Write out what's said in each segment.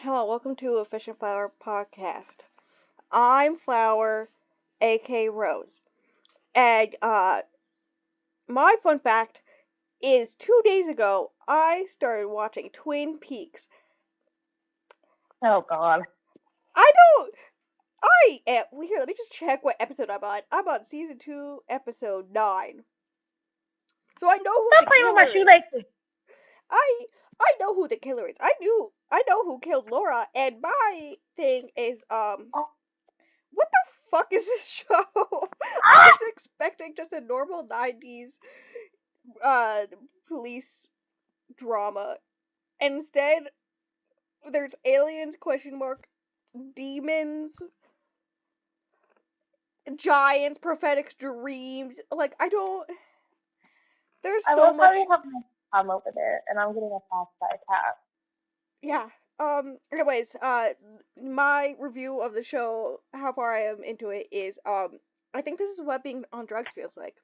Hello, welcome to a Fish and Flower podcast. I'm Flower, aka Rose. And my fun fact is 2 days ago I started watching Twin Peaks. Oh God. I don't I am here, let me just check what episode I'm on. I'm on season 2, episode 9. So I know who Stop the playing with my killer is. shoelaces. I know who the killer is. I know who killed Laura, and my thing is Oh. what the fuck is this show? I Ah! was expecting just a normal 90s police drama. And instead, there's aliens, question mark, demons, giants, prophetic dreams. Like, I don't. There's I so love how much. you have my thumb over there, and I'm getting attacked by a cat. Yeah. Anyways, my review of the show, how far I am into it, is, I think this is what being on drugs feels like.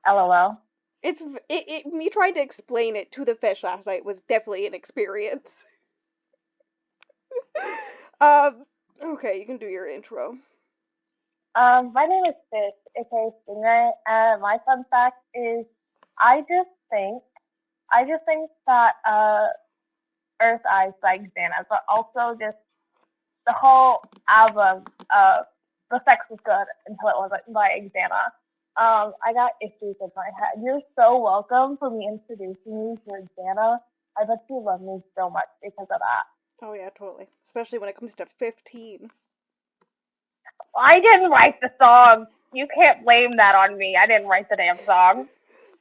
LOL. Me trying to explain it to the fish last night was definitely an experience. Okay, you can do your intro. My name is Fish, aka Stingray, and my fun fact is, I just think, that Earth Eyes by Xana, but also just the whole album of The Sex Was Good Until It Wasn't by Xana. I got issues in my head. You're so welcome for me introducing you to Xana. I bet you love me so much because of that. Oh yeah, totally. Especially when it comes to 15. I didn't write the song. You can't blame that on me. I didn't write the damn song.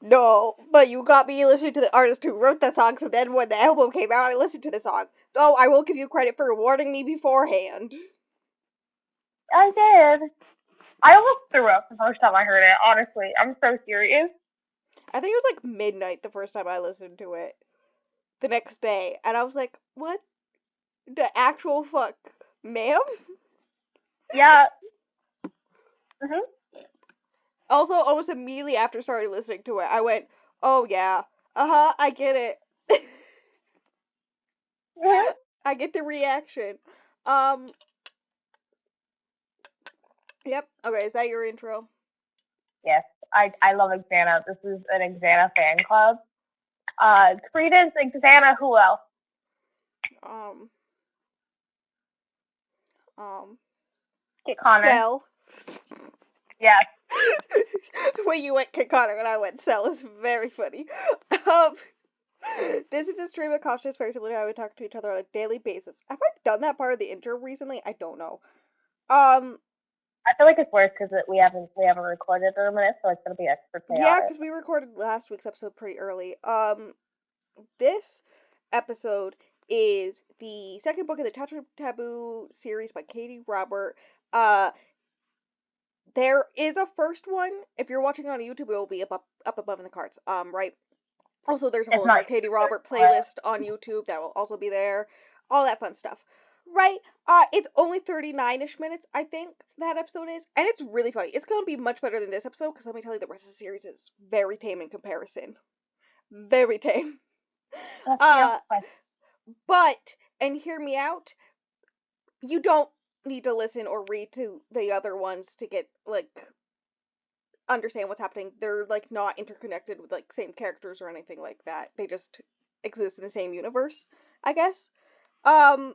No, but you got me listening to the artist who wrote that song, so then when the album came out, I listened to the song. Though I will give you credit for warning me beforehand. I did. I almost threw up the first time I heard it, honestly. I'm so serious. I think it was like midnight the first time I listened to it. The next day. And I was like, what the actual fuck? Ma'am? Yeah. Mhm. Also, almost immediately after starting listening to it, I went, oh yeah, uh-huh, I get it. Mhm. I get the reaction. Um, yep. Okay, is that your intro? Yes, I love Xana. This is an Xana fan club. Credence, Xana, who else? Um, um, Kit Connor. Cell. Yes. The way you went Kit Connor and I went Cell is very funny. Um, this is a stream of consciousness very similar to how we talk to each other on a daily basis. Have I done that part of the intro recently? I don't know. I feel like it's worse because we haven't recorded in a minute, so it's gonna be extra Yeah, chaotic. because we recorded last week's episode pretty early. This episode is the second book in the Taboo series by Katee Robert. Uh, there is a first one. If you're watching on YouTube, it will be up above in the cards. Right. Also, there's a It's whole not other Katee Robert but playlist on YouTube that will also be there. All that fun stuff. Right? It's only 39-ish minutes, I think, that episode is. And it's really funny. It's gonna be much better than this episode, because let me tell you, the rest of the series is very tame in comparison. Very tame. let's see Uh, fun. but, and hear me out, you don't need to listen or read to the other ones to get, like, understand what's happening. They're, like, not interconnected with, like, same characters or anything like that. They just exist in the same universe, I guess. Um,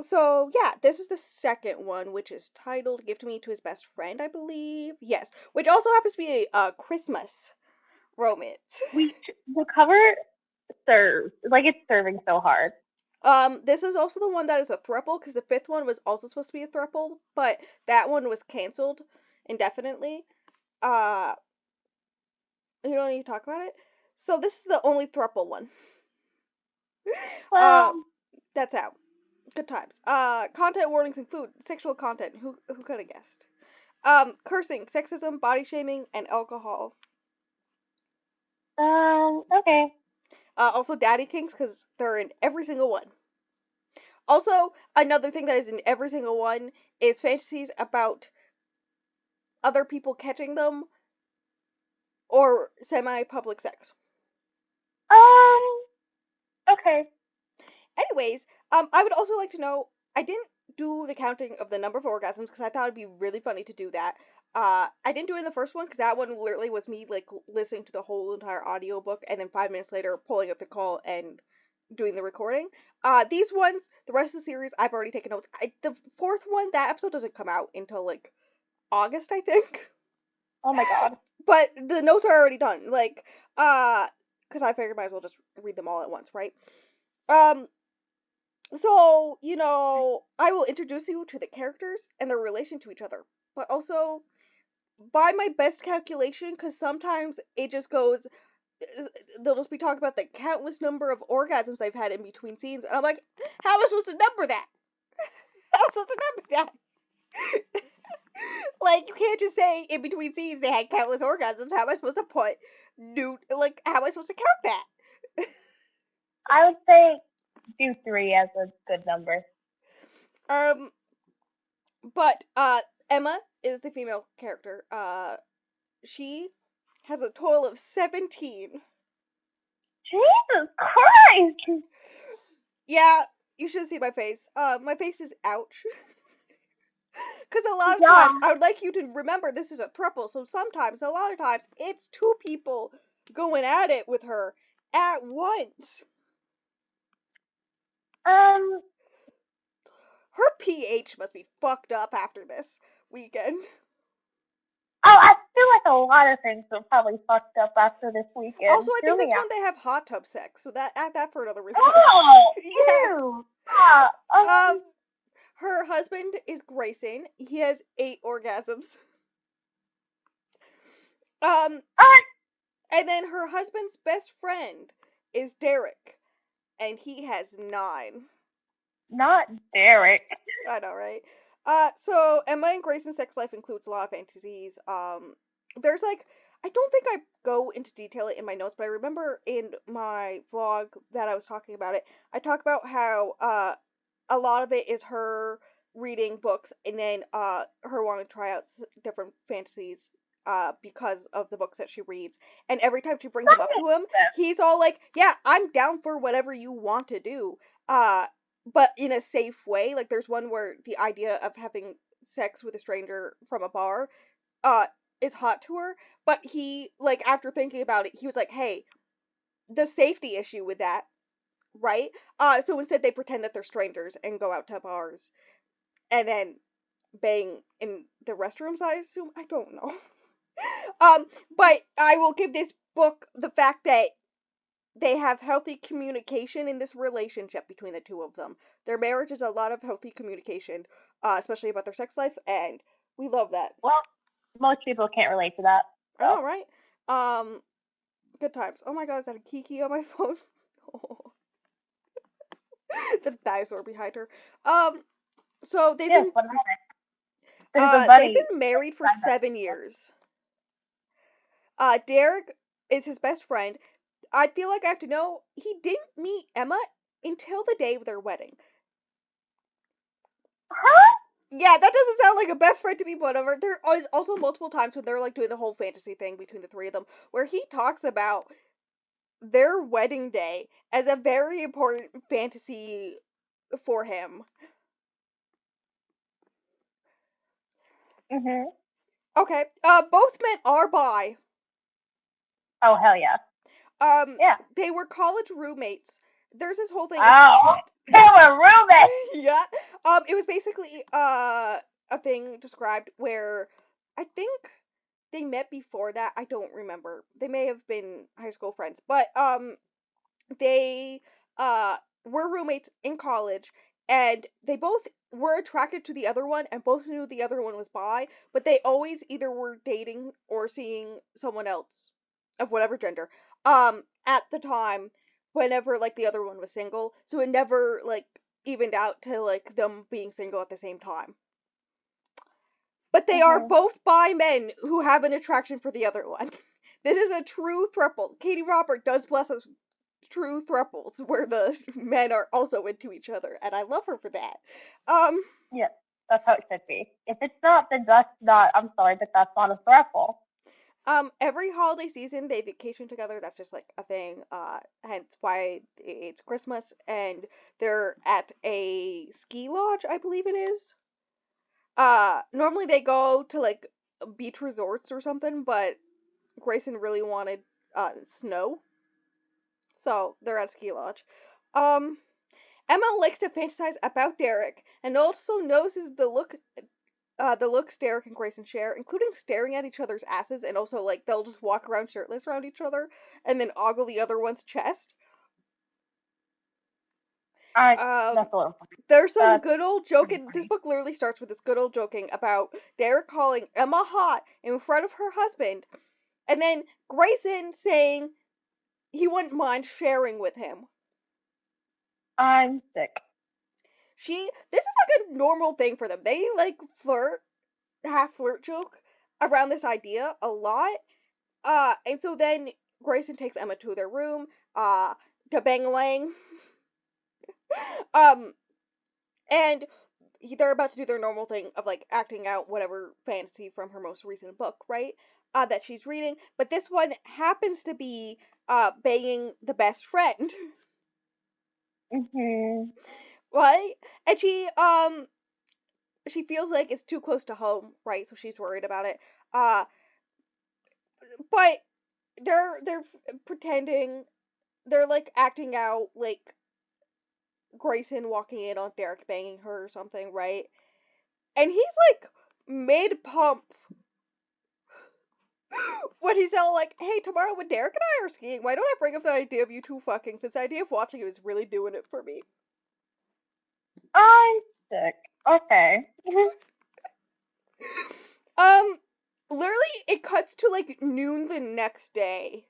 so yeah, this is the second one, which is titled "Give to Me to His Best Friend," I believe. Yes, which also happens to be a Christmas romance. The cover serves like it's serving so hard. This is also the one that is a throuple, because the fifth one was also supposed to be a throuple, but that one was canceled indefinitely. Uh, you don't need to talk about it. So this is the only throuple one. Uh, Well, that's out. Good times. Content warnings include sexual content. Who could have guessed? Cursing, sexism, body shaming, and alcohol. okay. Also daddy kinks, because they're in every single one. Also, another thing that is in every single one is fantasies about other people catching them or semi-public sex. Um, okay. Anyways, I would also like to know. I didn't do the counting of the number of orgasms because I thought it'd be really funny to do that. I didn't do it in the first one because that one literally was me like listening to the whole entire audiobook and then 5 minutes later pulling up the call and doing the recording. These ones, the rest of the series, I've already taken notes. The fourth one, that episode doesn't come out until like August, I think. Oh my god. But the notes are already done. Like, because I figured might as well just read them all at once, right? Um, so, I will introduce you to the characters and their relation to each other. But also, by my best calculation, because sometimes it just goes, they'll just be talking about the countless number of orgasms I've had in between scenes. And I'm like, how am I supposed to number that? How am I supposed to number that? Like, you can't just say in between scenes they had countless orgasms. How am I supposed to put how am I supposed to count that? I would say do 3 as a good number. Um, but Emma is the female character. She has a total of 17. Jesus Christ! Yeah, you should see my face. My face is ouch. Because a lot of Yeah. times, I would like you to remember this is a throuple, so sometimes, a lot of times, it's two people going at it with her at once. Her pH must be fucked up after this weekend. Oh, I feel like a lot of things are probably fucked up after this weekend. Also, I think Hear this me one out. they have hot tub sex, so add that for another reason. Oh, Yeah. ew. Her husband is Grayson. He has 8 orgasms. Um, and then her husband's best friend is Derek, and he has 9. Not Derek. I know, right? So Emma and Grayson's sex life includes a lot of fantasies. There's like, I don't think I go into detail in my notes, but I remember in my vlog that I was talking about it, I talk about how a lot of it is her reading books and then her wanting to try out different fantasies because of the books that she reads. And every time she brings them up to him, he's all like, "Yeah, I'm down for whatever you want to do." But in a safe way. Like there's one where the idea of having sex with a stranger from a bar uh is hot to her, but he like after thinking about it, he was like, "Hey, the safety issue with that, right? So instead they pretend that they're strangers and go out to bars and then bang in the restrooms, I assume. I don't know. But I will give this book the fact that they have healthy communication in this relationship between the two of them. Their marriage is a lot of healthy communication, especially about their sex life, and we love that. Well, most people can't relate to that. So. I know, right? Good times. Oh my god, is that a Kiki on my phone? Oh. The dinosaur behind her. So they've yes, they've been married for 7 years. Derek is his best friend. I feel like I have to know he didn't meet Emma until the day of their wedding. Huh? Yeah, that doesn't sound like a best friend to me, whatever. There is also multiple times when they're like doing the whole fantasy thing between the three of them, where he talks about their wedding day as a very important fantasy for him. Mhm. Okay, both men are bi. Oh hell yeah. Yeah. They were college roommates. There's this whole thing. Oh, they were roommates. Yeah. It was basically a thing described where I think they met before that. I don't remember. They may have been high school friends, but they were roommates in college, and they both were attracted to the other one, and both knew the other one was bi, but they always either were dating or seeing someone else of whatever gender. At the time, whenever like the other one was single, so it never like evened out to like them being single at the same time. But they are both bi men who have an attraction for the other one. This is a true throuple. Katee Robert does bless us true thruples where the men are also into each other, and I love her for that. Yeah, that's how it should be. If it's not, then that's not. I'm sorry, but that's not a throuple. Every holiday season they vacation together. That's just like a thing. Hence why it's Christmas and they're at a ski lodge, I believe it is. Normally they go to like beach resorts or something, but Grayson really wanted snow, so they're at a ski lodge. Um, Emma likes to fantasize about Derek and also notices the looks Derek and Grayson share, including staring at each other's asses, and also like they'll just walk around shirtless around each other and then ogle the other one's chest. I Um, that's a little funny. there's some That's good old pretty joking. This funny. book literally starts with this good old joking about Derek calling Emma hot in front of her husband, and then Grayson saying he wouldn't mind sharing with him. I'm sick. This is like a normal thing for them. They like half flirt joke around this idea a lot. And so then Grayson takes Emma to their room, to bang a lang. Um, and they're about to do their normal thing of like acting out whatever fantasy from her most recent book, right? That she's reading. But this one happens to be banging the best friend, Mhm. right? And she feels like it's too close to home, right? So she's worried about it. Uh, but they're pretending, they're like acting out like Grayson walking in on Derek banging her or something, right? And he's like mid pump when he's all like, "Hey, tomorrow when Derek and I are skiing, why don't I bring up the idea of you two fucking? Since the idea of watching it is really doing it for me." I'm sick. Okay. Um, literally, it cuts to like noon the next day,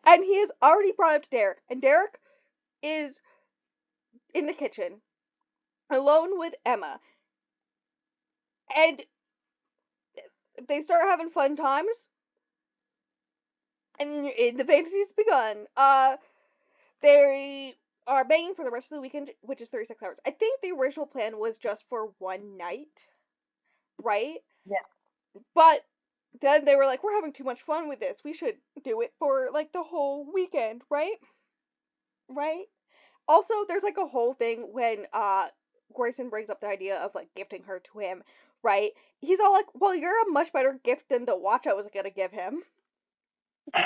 and he has already brought up to Derek, and Derek is in the kitchen alone with Emma, and they start having fun times, and the fantasy's begun. They are banging for the rest of the weekend, which is 36 hours. I think the original plan was just for one night, right? Yeah. But then they were like, we're having too much fun with this. We should do it for like the whole weekend, right? Right? Also, there's like a whole thing when Grayson brings up the idea of like gifting her to him, right? He's all like, "Well, you're a much better gift than the watch I was gonna give him." Yeah,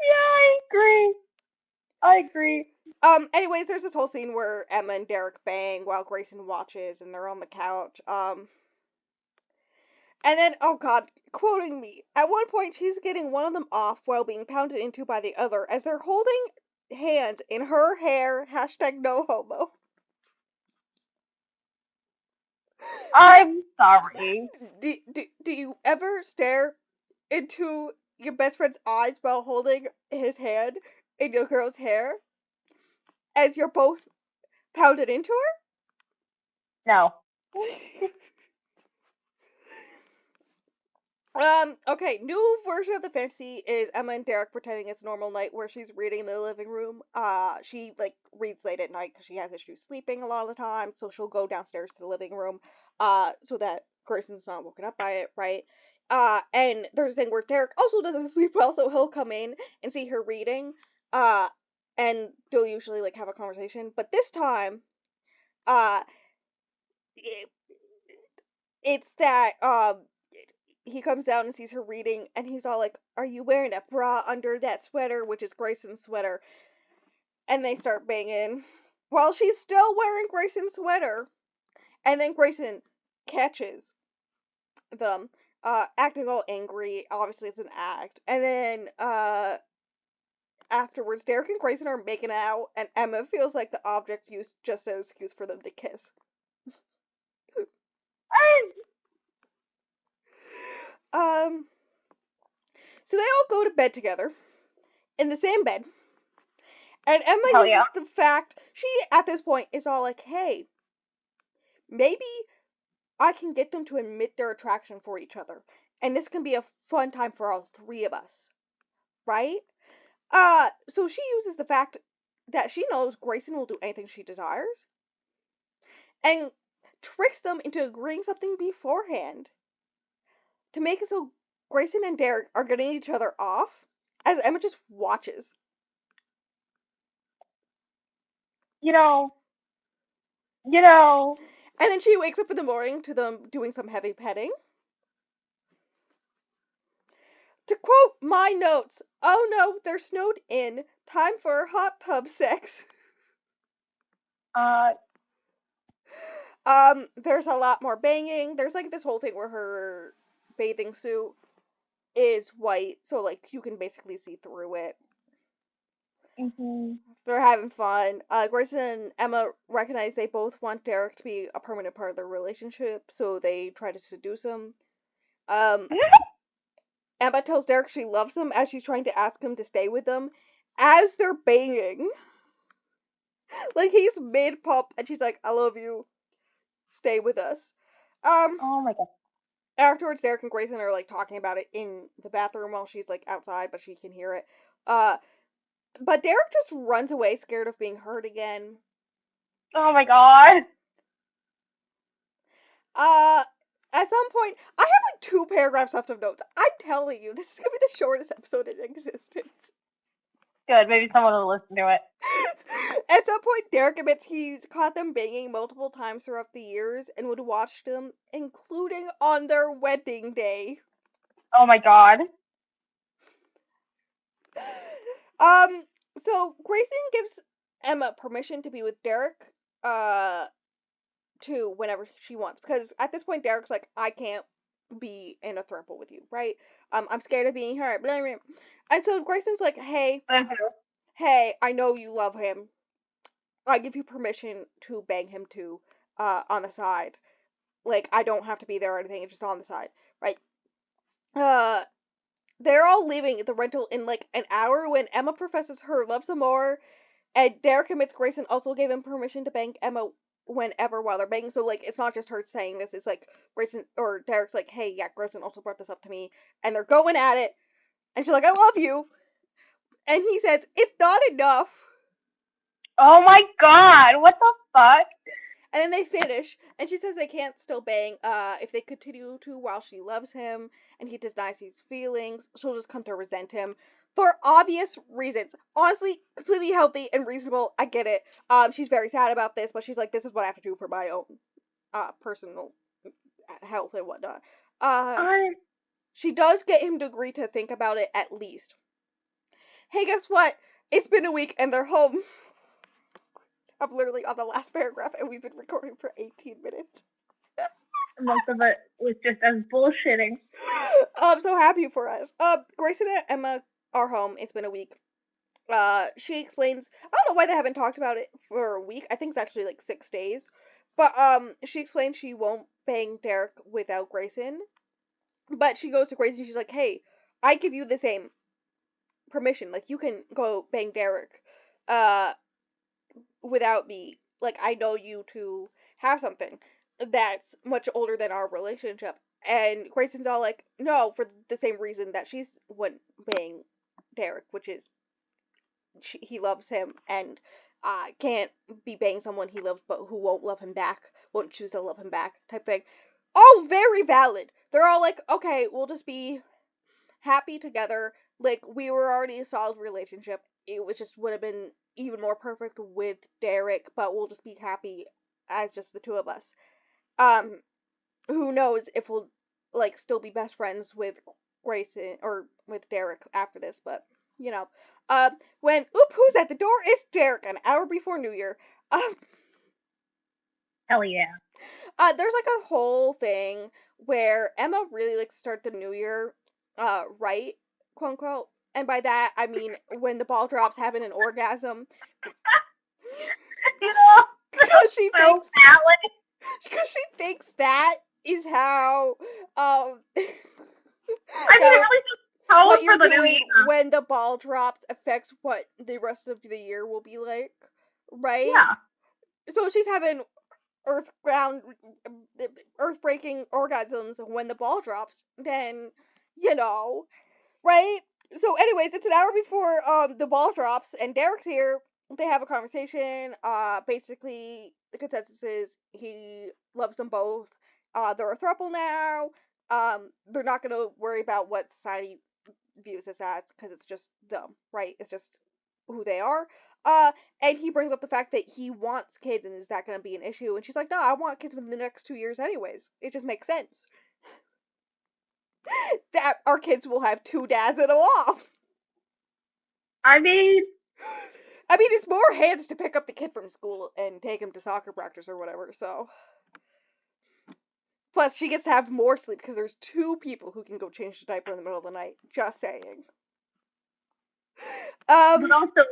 I agree. I agree. Anyways, there's this whole scene where Emma and Derek bang while Grayson watches and they're on the couch. And then, oh god, quoting me, at one point she's getting one of them off while being pounded into by the other as they're holding hands in her hair, hashtag no homo. Like, I'm sorry. do you ever stare into your best friend's eyes while holding his hand in your girl's hair as you're both pounded into No. her? Okay, new version of the fantasy is Emma and Derek pretending it's a normal night where she's reading in the living room. She, like, reads late at night because she has issues sleeping a lot of the time, so she'll go downstairs to the living room, so that Grayson's not woken up by it, right? And there's a thing where Derek also doesn't sleep well, so he'll come in and see her reading, uh, and they'll usually, like, have a conversation, but this time, uh, it, it's that, he comes down and sees her reading, and he's all like, "Are you wearing a bra under that sweater?" Which is Grayson's sweater. And they start banging while she's still wearing Grayson's sweater. And then Grayson catches them, acting all angry. Obviously, it's an act. And then, afterwards, Derek and Grayson are making out, and Emma feels like the object used just as an excuse for them to kiss. I, Um, so they all go to bed together in the same bed. And Emma hell yeah. uses the fact, she at this point is all like, "Hey, maybe I can get them to admit their attraction for each other. And this can be a fun time for all three of us." Right? So she uses the fact that she knows Grayson will do anything she desires and tricks them into agreeing something beforehand. to make it so Grayson and Derek are getting each other off as Emma just watches. You know, you know. And then she wakes up in the morning to them doing some heavy petting. To quote my notes, oh no, they're snowed in. Time for hot tub sex. Uh, There's a lot more banging. There's like this whole thing where her bathing suit is white, so like you can basically see through it. mm-hmm. They're having fun. Grayson and Emma recognize they both want Derek to be a permanent part of their relationship, so they try to seduce him. Um, Emma tells Derek she loves him as she's trying to ask him to stay with them as they're banging. Like he's mid pop and she's like, I love you. Stay with us. Um, Oh my god. Afterwards, Derek and Grayson are like talking about it in the bathroom while she's like outside, but she can hear it. Uh, but Derek just runs away, scared of being hurt again. Oh my god. Uh, at some point, I have like 2 paragraphs left of notes. I'm telling you, this is gonna be the shortest episode in existence. Good. Maybe someone will listen to it. At some point, Derek admits he's caught them banging multiple times throughout the years and would watch them, including on their wedding day. Oh my god. Um, so Grayson gives Emma permission to be with Derek, uh, to whenever she wants, because at this point, Derek's like, I can't be in a throuple with you, right? I'm scared of being hurt, blah, blah. And so Grayson's like, hey, I know you love him. I give you permission to bang him too, on the side. Like, I don't have to be there or anything, it's just on the side, right? Uh, they're all leaving the rental in like an hour when Emma professes her love some more, and Derek admits Grayson also gave him permission to bang Emma whenever while they're banging. So like, it's not just her saying this; it's like Grayson or Derek's like, "Hey, yeah, Grayson also brought this up to me," and they're going at it, and she's like, "I love you," and he says, "It's not enough." Oh my god. What the fuck? And then they finish, and she says they can't still bang if they continue to while she loves him, and he denies his feelings. She'll just come to resent him for obvious reasons. Honestly, completely healthy and reasonable. I get it. She's very sad about this, but she's like, this is what I have to do for my own personal health and whatnot. Uh, I she does get him to agree to think about it at least. Hey, guess what? It's been a week and they're home. I'm literally on the last paragraph, and we've been recording for 18 minutes. most of it was just us bullshitting. I'm so happy for us. Grayson and Emma are home. It's been a week. She explains. I don't know why they haven't talked about it for a week. I think it's actually like 6 days. But she explains she won't bang Derek without Grayson. But she goes to Grayson. She's like, "Hey, I give you the same permission. Like you can go bang Derek, uh, without me. Like I know you to have something that's much older than our relationship." And Grayson's all like, "No, for the same reason that she's went bang Derek, which is he loves him and can't be banging someone he loves but who won't love him back, won't choose to love him back, type thing." All very valid. They're all like, "Okay, we'll just be happy together. Like we were already a solid relationship. It was just would have been even more perfect with Derek, but we'll just be happy as just the two of us." Um, who knows if we'll like still be best friends with Grayson or with Derek after this, but you know. When who's at the door? It's Derek. An hour before New Year. Um, Hell yeah. there's like a whole thing where Emma really likes to start the New Year, right, quote unquote. And by that I mean when the ball drops, having an orgasm, You know, because she so thinks valid. because she thinks that is how I mean, it that really just told what for you're the new doing year. when the ball drops affects what the rest of the year will be like, right? Yeah. So she's having earth ground earth breaking orgasms when the ball drops, then you know, right? So anyways, it's an hour before the ball drops and Derek's here. They have a conversation. Basically the consensus is he loves them both. They're a throuple now. they're not gonna worry about what society views us as because it's just them, right? It's just who they are. And he brings up the fact that he wants kids, and is that gonna be an issue? And she's like, no, I want kids within the next 2 years, anyways. It just makes sense that our kids will have two dads and a mom. I mean, It's more hands to pick up the kid from school and take him to soccer practice or whatever, so. Plus, she gets to have more sleep because there's two people who can go change the diaper in the middle of the night. Just saying. but also,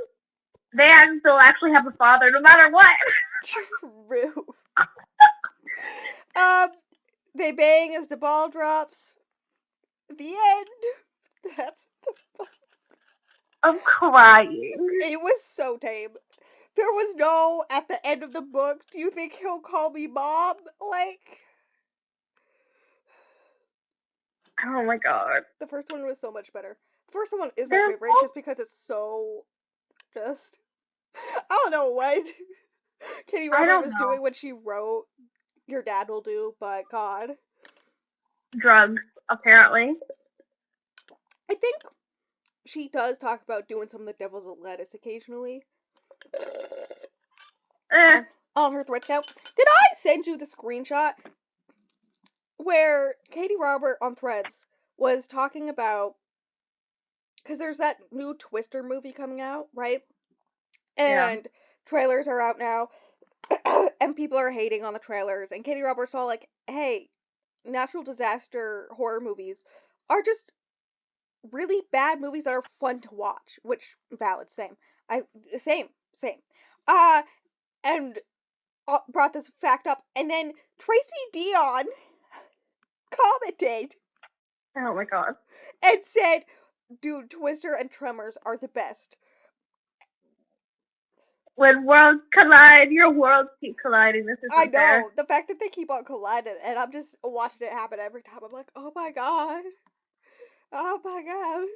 they still actually have a father no matter what. True. They bang as the ball drops. The end. That's I'm crying. It was so tame. There was no at the end of the book, do you think he'll call me mom? Like, Oh my god. the first one was so much better. The first one is my They're favorite just because it's so just I don't know what Katee I Robert don't was know. doing when she wrote Your Dad Will Do, but God. Drugs, apparently. I think she does talk about doing some of the devil's lettuce occasionally. Eh, On her thread count. Did I send you the screenshot where Katee Robert on Threads was talking about, because there's that new Twister movie coming out, right? yeah. And trailers are out now, and people are hating on the trailers. And Katee Roberts all like, "Hey, natural disaster horror movies are just really bad movies that are fun to watch." Which valid, same. Same. Uh, and brought this fact up, and then Tracy Dion commented Oh my god. and said, "Dude, Twister and Tremors are the best." When worlds collide, your worlds keep colliding. This I isn't fair. know, the fact that they keep on colliding, and I'm just watching it happen every time. I'm like, oh my god, oh my god.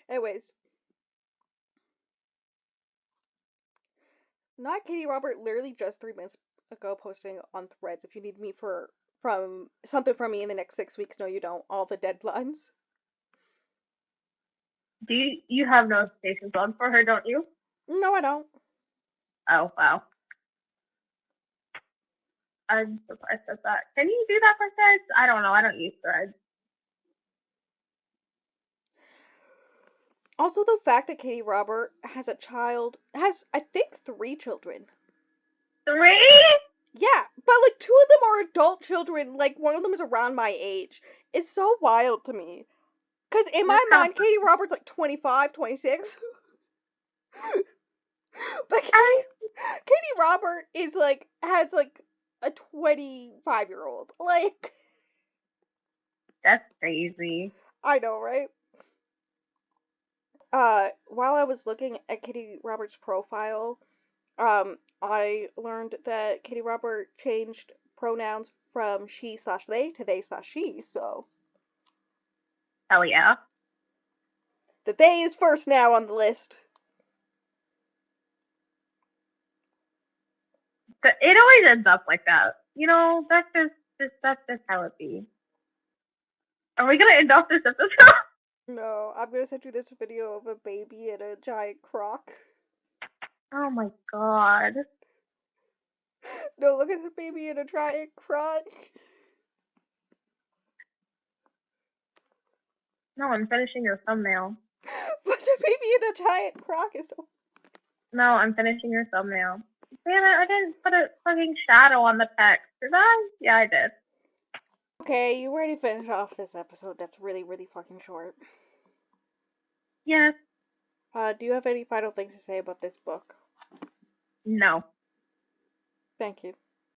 Anyways, not Katee Robert. Literally just 3 minutes ago, posting on Threads. If you need me from something from me in the next 6 weeks, no, you don't. All the deadlines. Do you have notifications on for her, don't you? No, I don't. Oh, wow. I'm surprised at that. Can you do that for Threads? I don't know. I don't use Threads. Also, the fact that Katee Robert has I think 3 children. 3? Yeah, but like 2 of them are adult children. Like one of them is around my age. It's so wild to me. Because in my That's kind mind, of Katee Roberts like 25, 26. But funny. Katee Robert is like, has like a 25-year-old. Like, That's crazy. I know, right? While I was looking at Katee Roberts' profile, I learned that Katee Robert changed pronouns from she/they to they/she, so Hell yeah. the they is first now on the list. But it always ends up like that. You know, that's just how it be. Are we gonna end off this episode? No, I'm gonna send you this video of a baby in a giant croc. Oh my god. No, look at the baby in a giant croc. No, I'm finishing your thumbnail. But the baby in the giant croc is so. No, I'm finishing your thumbnail. Damn it, I didn't put a fucking shadow on the text, did I? Yeah, I did. Okay, you ready to finish off this episode that's really, really fucking short. Yes. Do you have any final things to say about this book? No. Thank you.